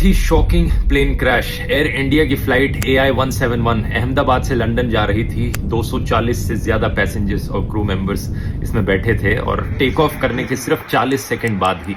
थी shocking plane crash. Air India की flight AI-171 Ahmedabad से लंदन जा रही थी। 240 से ज्यादा पैसेंजर्स और क्रू मेंबर्स इसमें बैठे थे और टेक ऑफ करने के सिर्फ 40 सेकंड बाद ही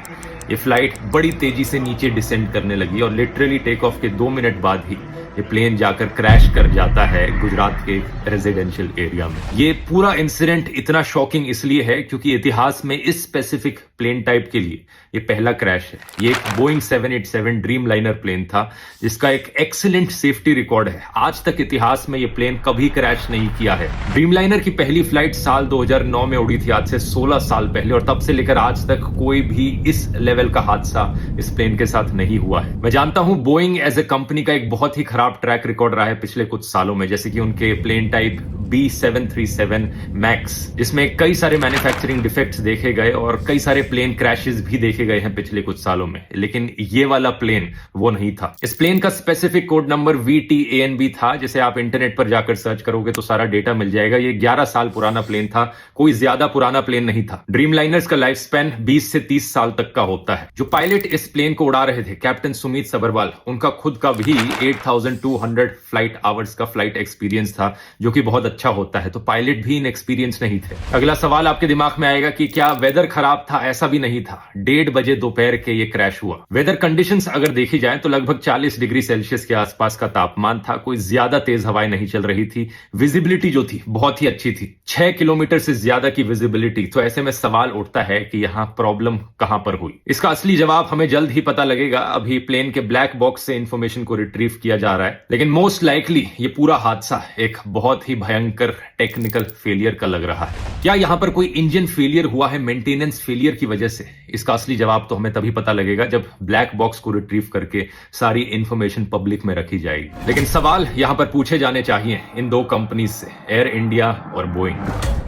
ये फ्लाइट बड़ी तेजी से नीचे डिसेंड करने लगी और लिटरली टेक ऑफ के 2 मिनट बाद ही ये प्लेन जाकर क्रैश कर जाता है गुजरात के रेजिडेंशियल एरिया में। ये पूरा इंसिडेंट इतना शॉकिंग इसलिए है क्योंकि इतिहास में इस स्पेसिफिक प्लेन टाइप के लिए ये पहला क्रैश है। ये एक बोइंग 787 ड्रीम लाइनर प्लेन था जिसका एक एक्सीलेंट सेफ्टी रिकॉर्ड है। आज तक इतिहास में ये प्लेन कभी क्रैश नहीं किया है। ड्रीम लाइनर की पहली फ्लाइट साल 2009 में उड़ी थी, आज से 16 साल पहले, और तब से लेकर आज तक कोई भी इस लेवल का हादसा इस प्लेन के साथ नहीं हुआ है। मैं जानता हूं बोइंग एज ए कंपनी का एक बहुत ही खराब ट्रैक रिकॉर्ड रहा है पिछले कुछ सालों में, जैसे कि उनके प्लेन टाइप B737 मैक्स जिसमें कई सारे मैन्युफैक्चरिंग डिफेक्ट्स देखे गए और कई सारे प्लेन क्रैशेस भी देखे गए हैं पिछले कुछ सालों में, लेकिन ये वाला प्लेन वो नहीं था। इस प्लेन का स्पेसिफिक कोड नंबर VTANB था, जिसे आप इंटरनेट पर जाकर सर्च करोगे तो सारा डेटा मिल जाएगा। ये 11 साल पुराना प्लेन था, कोई ज्यादा पुराना प्लेन नहीं था। ड्रीम लाइनर्स का लाइफ स्पैन 20 से 30 साल तक का होता है। जो पायलट इस प्लेन को उड़ा रहे थे, कैप्टन सुमित सबरवाल, उनका खुद का भी 8200 फ्लाइट आवर्स का फ्लाइट एक्सपीरियंस था, जो कि बहुत अच्छा होता है। तो पायलट भी इनएक्सपीरियंस नहीं थे। अगला सवाल आपके दिमाग में आएगा कि क्या वेदर खराब था? ऐसा भी नहीं था। 1:30 बजे दोपहर के ये क्रैश हुआ। वेदर कंडीशंस अगर देखी जाए तो लगभग 40 डिग्री सेल्सियस के आसपास का तापमान था। कोई ज्यादा तेज हवाएं नहीं चल रही थी। विजिबिलिटी जो थी बहुत ही अच्छी थी, 6 किलोमीटर से ज्यादा की विजिबिलिटी। तो ऐसे में सवाल उठता है कि यहां प्रॉब्लम कहां पर हुई। इसका असली जवाब हमें जल्द ही पता लगेगा। अभी प्लेन के ब्लैक बॉक्स से इंफॉर्मेशन को रिट्रीव किया जा रहा है, लेकिन मोस्ट लाइकली ये पूरा हादसा एक बहुत ही भयंकर टेक्निकल फेलियर का लग रहा है। क्या यहां पर कोई इंजन फेलियर हुआ है मेंटेनेंस फेलियर की वजह से? इसका असली जवाब तो हमें तभी पता लगेगा जब ब्लैक बॉक्स को रिट्रीव करके सारी इंफॉर्मेशन पब्लिक में रखी जाएगी। लेकिन सवाल यहां पर पूछे जाने चाहिए इन दो कंपनीज से, एयर इंडिया और बोइंग।